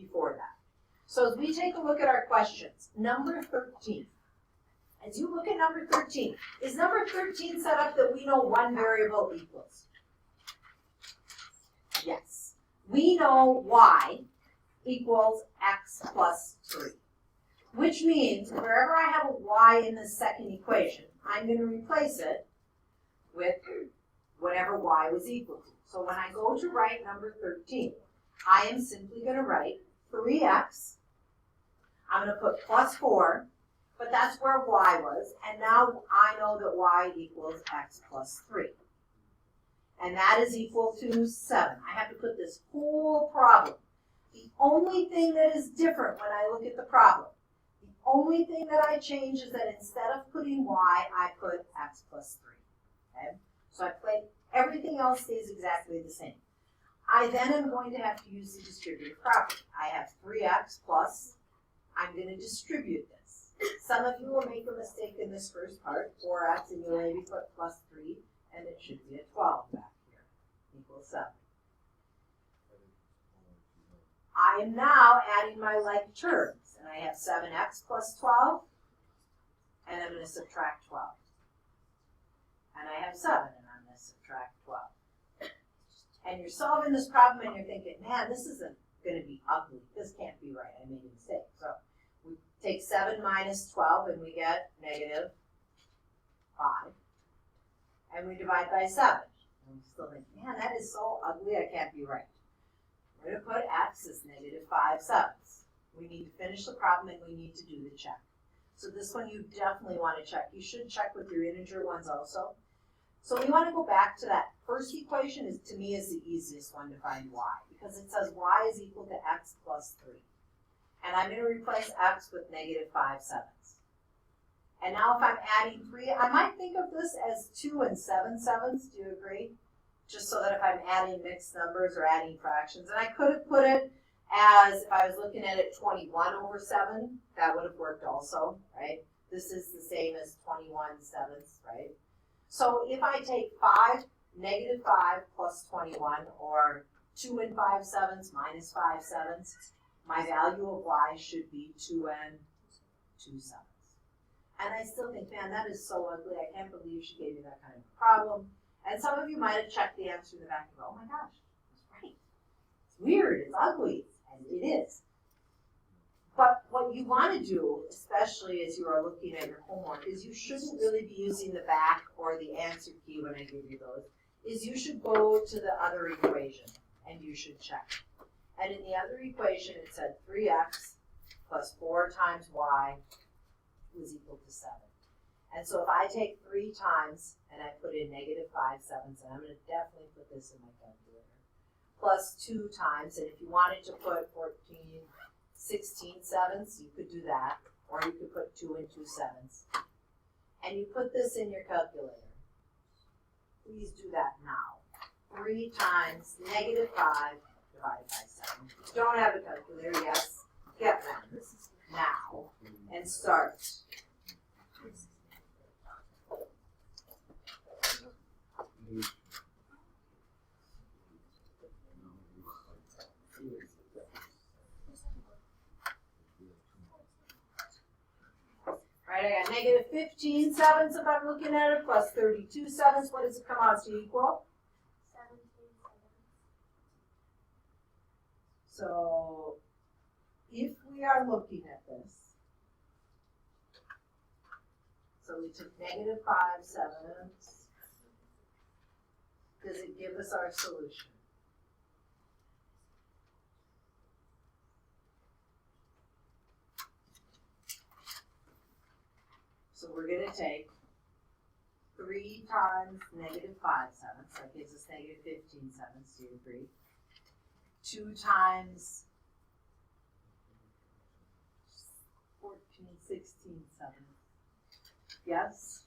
before that. So as we take a look at our questions, number 13. As you look at number 13, is number 13 set up that we know one variable equals? Yes. We know y equals x plus 3, which means wherever I have a y in the second equation, I'm going to replace it with whatever y was equal to. So when I go to write number 13, I am simply going to write 3x. I'm going to put plus 4, but that's where y was, and now I know that y equals x plus 3. And that is equal to 7. I have to put this whole problem. The only thing that is different when I look at the problem, the only thing that I change is that instead of putting y, I put x plus 3. Okay? So I play, everything else stays exactly the same. I then am going to have to use the distributive property. I have 3x plus, I'm going to distribute this. Some of you will make a mistake in this first part, 4x, and you'll maybe put plus 3, and it should be a 12 back here, equals 7. I am now adding my like terms, and I have 7x plus 12, and I'm going to subtract 12. And I have 7, and I'm going to subtract 12. And you're solving this problem, and you're thinking, man, this isn't going to be ugly. This can't be right. I made a mistake. So we take 7 minus 12, and we get negative 5. And we divide by 7. And we still think, man, that is so ugly, I can't be right. We're going to put x as negative 5 sevenths. We need to finish the problem, and we need to do the check. So this one you definitely want to check. You should check with your integer ones also. So we want to go back to that first equation, is to me is the easiest one to find y, because it says y is equal to x plus 3. And I'm going to replace x with negative 5 sevenths. And now if I'm adding 3, I might think of this as 2 and 7 sevenths. Do you agree? Just so that if I'm adding mixed numbers or adding fractions. And I could have put it as, if I was looking at it, 21 over 7. That would have worked also, right? This is the same as 21 sevenths, right? So if I take 5, negative 5 plus 21, or 2 and 5 sevenths minus 5 sevenths, my value of y should be 2 and 2 sevenths. And I still think, man, that is so ugly. I can't believe she gave me that kind of a problem. And some of you might have checked the answer in the back and go, oh my gosh, that's right. It's weird, it's ugly, and it is. But what you want to do, especially as you are looking at your homework, is you shouldn't really be using the back or the answer key when I give you those, is you should go to the other equation and you should check. And in the other equation, it said 3x plus 4 times y was equal to 7. And so if I take 3 times and I put in negative 5 sevenths, and I'm going to definitely put this in my calculator, plus 2 times, and if you wanted to put 16 sevenths, you could do that, or you could put 2 and 2 sevenths. And you put this in your calculator. Please do that now. 3 times negative 5 divided by 7. If you don't have a calculator, yes, get one now and start. Right, I got negative 15 sevenths if I'm looking at it, plus 32 sevenths. What does it come out to equal? 17 sevenths. So if we are looking at this, so we took negative 5 sevenths, does it give us our solution? So we're going to take 3 times negative 5 sevenths, that gives us negative 15 sevenths, do you agree? 2 times 14, 16 sevenths, yes?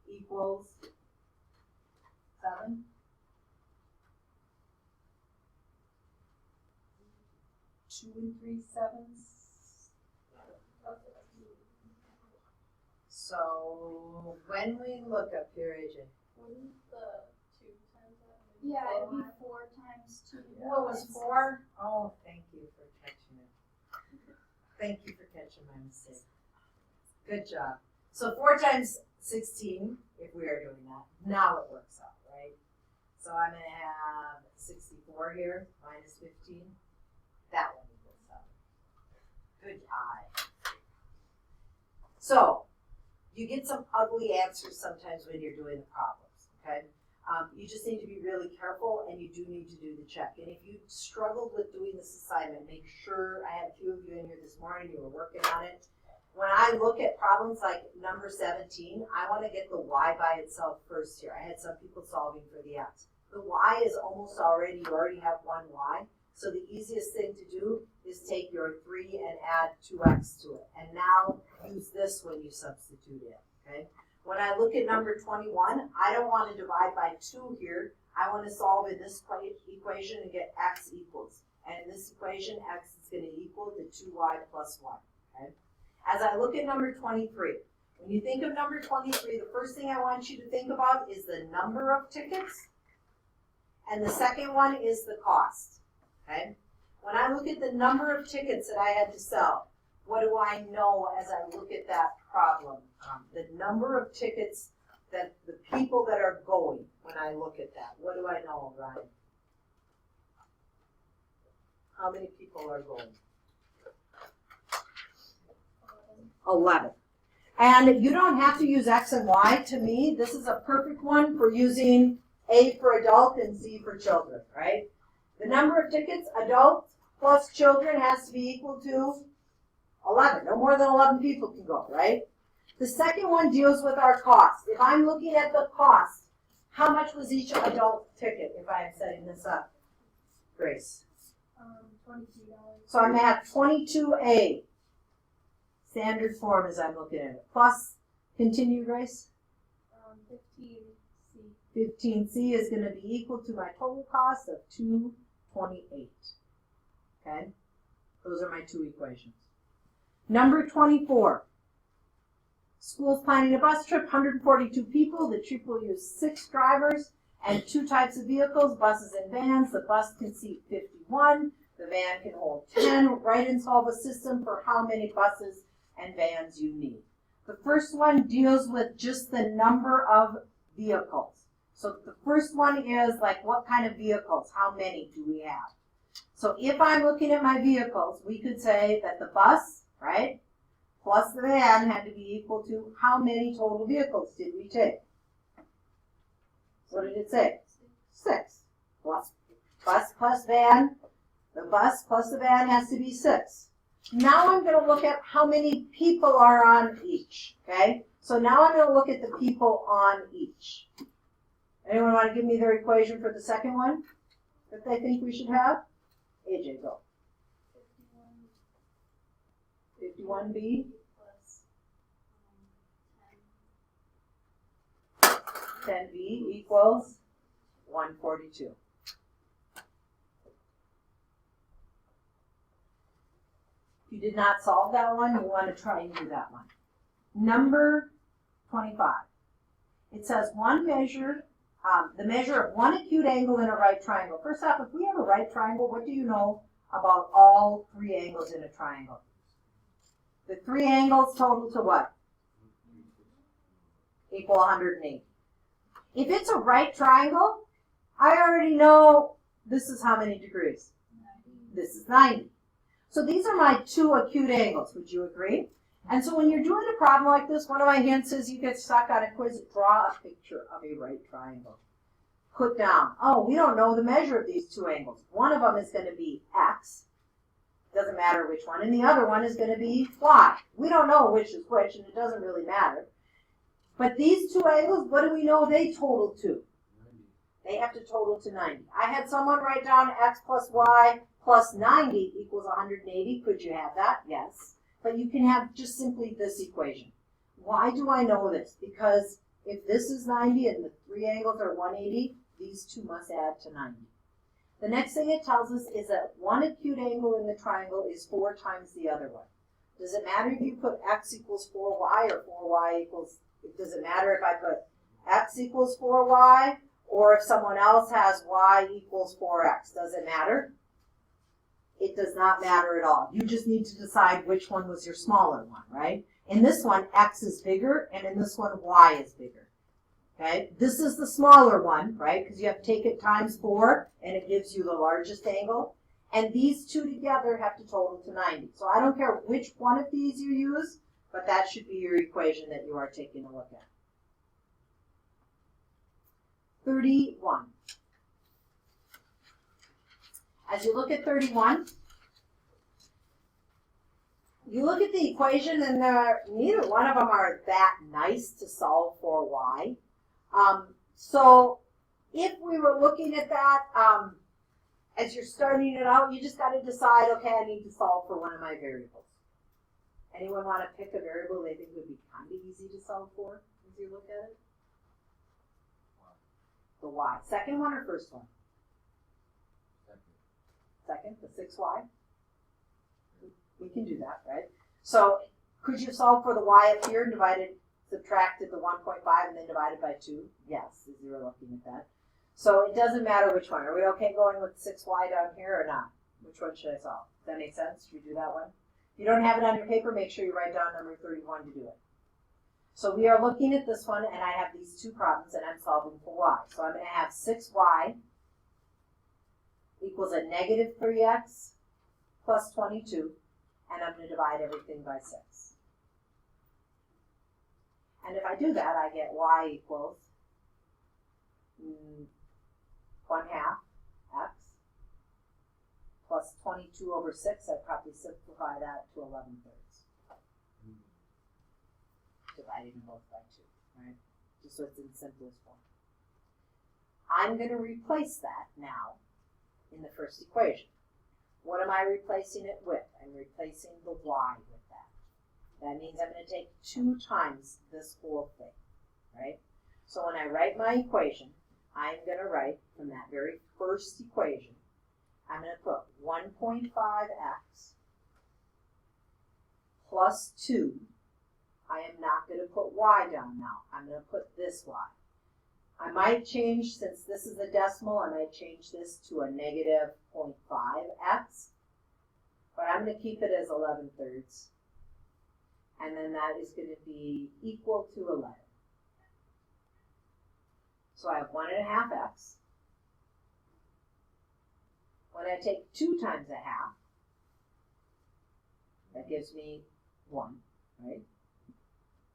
Equals 7? 2 and 3 sevenths? So when we look up here, AJ. Wouldn't the 2 times that? Yeah, it'd be 4 times 2. What was 4? Oh, thank you for catching it. Thank you for catching my mistake. Good job. So 4 times 16, if we are doing that, now it works out, right? So I'm going to have 64 here, minus 15. That one equals 7. Good eye. So, you get some ugly answers sometimes when you're doing the problems, okay? You just need to be really careful, and you do need to do the check. And if you struggled with doing this assignment, make sure, I had a few of you in here this morning, you were working on it. When I look at problems like number 17, I want to get the y by itself first here. I had some people solving for the x. The y is almost already, you already have one y. So the easiest thing to do is take your 3 and add 2x to it. And now use this when you substitute it, okay? When I look at number 21, I don't want to divide by 2 here. I want to solve in this equation and get x equals. And in this equation, x is going to equal to 2y plus 1, okay? As I look at number 23, when you think of number 23, the first thing I want you to think about is the number of tickets. And the second one is the cost, okay? When I look at the number of tickets that I had to sell, what do I know as I look at that problem? The number of tickets that the people that are going, when I look at that, what do I know, Ryan? How many people are going? 11. And you don't have to use X and Y. To me, this is a perfect one for using A for adult and C for children, right? The number of tickets, adults plus children, has to be equal to 11. No more than 11 people can go, right? The second one deals with our cost. If I'm looking at the cost, how much was each adult ticket if I'm setting this up? Grace? $22. So I'm going to have 22A. Standard form as I'm looking at it. Plus, continue, Grace? 15C. 15C is going to be equal to my total cost of $228. Okay? Those are my 2 equations. Number 24. School's planning a bus trip, 142 people. The trip will use 6 drivers and 2 types of vehicles, buses and vans. The bus can seat 51. The van can hold 10. Write and solve a system for how many buses and vans you need. The first one deals with just the number of vehicles. So the first one is like what kind of vehicles, how many do we have? So if I'm looking at my vehicles, we could say that the bus, right, plus the van had to be equal to how many total vehicles did we take? What did it say? 6. Plus bus plus van. The bus plus the van has to be 6. Now I'm going to look at how many people are on each, okay? So now I'm going to look at the people on each. Anyone want to give me their equation for the second one that they think we should have? AJ, go. 51B. Plus 10B equals 142. If you did not solve that one, you want to try and do that one. Number 25. It says one measure, the measure of one acute angle in a right triangle. First off, if we have a right triangle, what do you know about all 3 angles in a triangle? The 3 angles total to what? Equal 180. If it's a right triangle, I already know this is how many degrees? 90. This is 90. So these are my 2 acute angles. Would you agree? And so when you're doing a problem like this, one of my hints is you get stuck on a quiz, draw a picture of a right triangle. Put down, oh, we don't know the measure of these 2 angles. One of them is going to be x. Doesn't matter which one. And the other one is going to be y. We don't know which is which, and it doesn't really matter. But these 2 angles, what do we know they total to? 90. They have to total to 90. I had someone write down x plus y plus 90 equals 180. Could you have that? Yes. But you can have just simply this equation. Why do I know this? Because if this is 90 and the 3 angles are 180, these 2 must add to 90. The next thing it tells us is that one acute angle in the triangle is 4 times the other one. Does it matter if you put x equals 4y or 4y equals, does it matter if I put x equals 4y Or if someone else has y equals 4x, does it matter? It does not matter at all. You just need to decide which one was your smaller one, right? In this one, x is bigger, and in this one, y is bigger. Okay, this is the smaller one, right? Because you have to take it times 4, and it gives you the largest angle. And these two together have to total to 90. So I don't care which one of these you use, but that should be your equation that you are taking a look at. 31. As you look at 31, you look at the equation, and neither one of them are that nice to solve for y. So if we were looking at that, as you're starting it out, you just got to decide, okay, I need to solve for one of my variables. Anyone want to pick a variable they think would be kind of easy to solve for as you look at it? The y. Second one or first one? Second, the 6y. We can do that, right? So could you solve for the y up here and subtracted the 1.5 and then divided by 2? Yes, as you were looking at that. So it doesn't matter which one. Are we okay going with 6y down here or not? Which one should I solve? Does that make sense? Should we do that one? If you don't have it on your paper, make sure you write down number 31 to do it. So we are looking at this one, and I have these two problems, and I'm solving for y. So I'm going to have 6y equals a negative 3x plus 22, and I'm going to divide everything by 6. And if I do that, I get y equals 1/2 x plus 22 over 6. I'd probably simplify that to 11/3. Dividing them both by 2, right? Just so it's in simplest form. I'm going to replace that now in the first equation. What am I replacing it with? I'm replacing the y with that. That means I'm going to take 2 times this whole thing, right? So when I write my equation, I'm going to write from that very first equation, I'm going to put 1.5x plus 2. I am not going to put y down now. I'm going to put this y. I might change, since this is a decimal, I might change this to a negative 0.5x. But I'm going to keep it as 11/3. And then that is going to be equal to 11. So I have 1.5x. When I take 2 times 1/2, that gives me 1, right?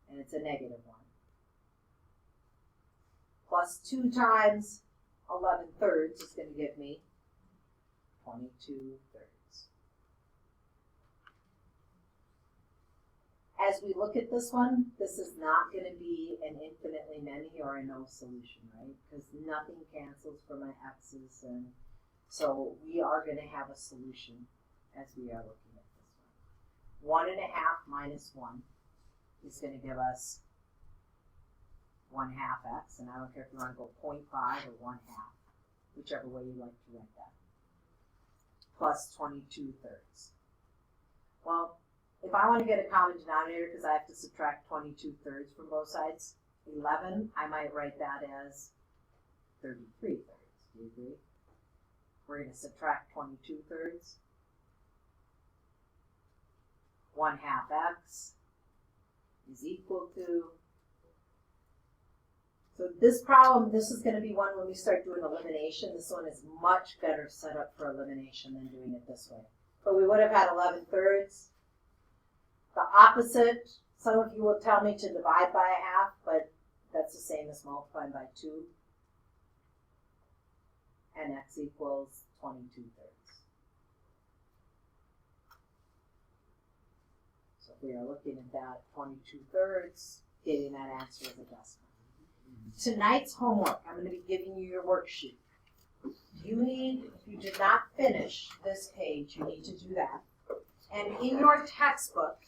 And it's a negative 1. Plus 2 times 11/3 is going to give me 22/3. As we look at this one, this is not going to be an infinitely many or a no solution, right? Because nothing cancels for my x's, and so we are going to have a solution as we are looking at this one. 1.5 minus 1 is going to give us 1/2 x, and I don't care if you want to go 0.5 or 1/2, whichever way you like to write that, plus 22/3. Well, if I want to get a common denominator, because I have to subtract 22/3 from both sides, 11, I might write that as 33/3. Do you agree? We're going to subtract 22/3. 1/2 x is equal to. So this problem, this is going to be one when we start doing elimination. This one is much better set up for elimination than doing it this way. But we would have had 11/3. The opposite, some of you will tell me to divide by 1/2, but that's the same as multiplying by 2. And x equals 22/3. So if we are looking at that 22/3, getting that answer as a decimal. Tonight's homework, I'm going to be giving you your worksheet. You need, if you did not finish this page, you need to do that. And in your textbook,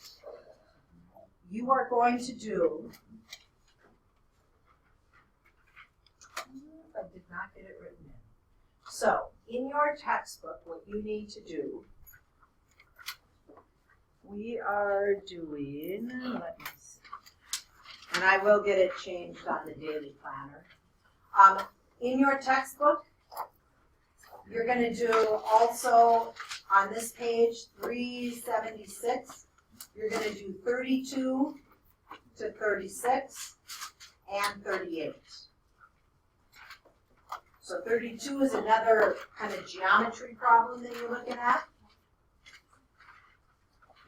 you are going to do, I did not get it written in. So, in your textbook, what you need to do, we are doing, let me see, and I will get it changed on the daily planner. in your textbook, you're gonna do also on this page, 376, you're gonna do 32 to 36 and 38. So 32 is another kind of geometry problem that you're looking at.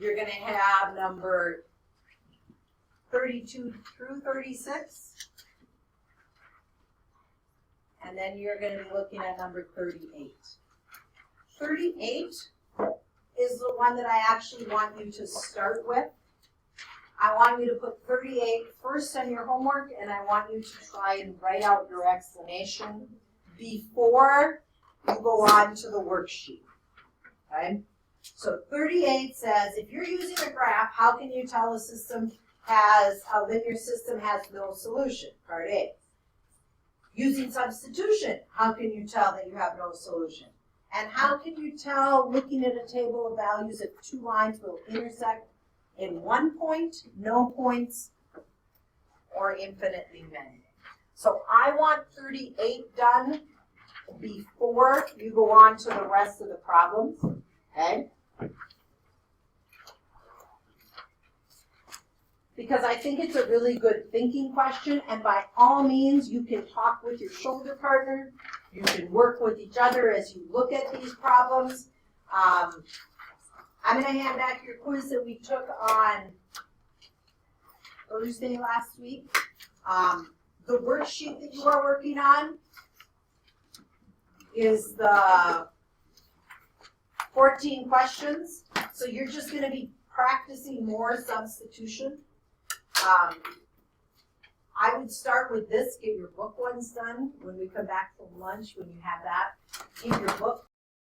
You're gonna have number 32 through 36. And then you're gonna be looking at number 38. 38 is the one that I actually want you to start with. I want you to put 38 first on your homework, and I want you to try and write out your explanation before you go on to the worksheet, okay? So 38 says, if you're using a graph, how can you tell a linear system has no solution? Part A. Using substitution, how can you tell that you have no solution? And how can you tell, looking at a table of values, if two lines will intersect in one point, no points, or infinitely many? So I want 38 done before you go on to the rest of the problems, okay? Because I think it's a really good thinking question, and by all means, you can talk with your shoulder partner, you can work with each other as you look at these problems. I'm going to hand back your quiz that we took on Thursday last week. The worksheet that you are working on is the 14 questions, so you're just going to be practicing more substitution. I would start with this, get your book ones done when we come back from lunch, when you have that. Keep your book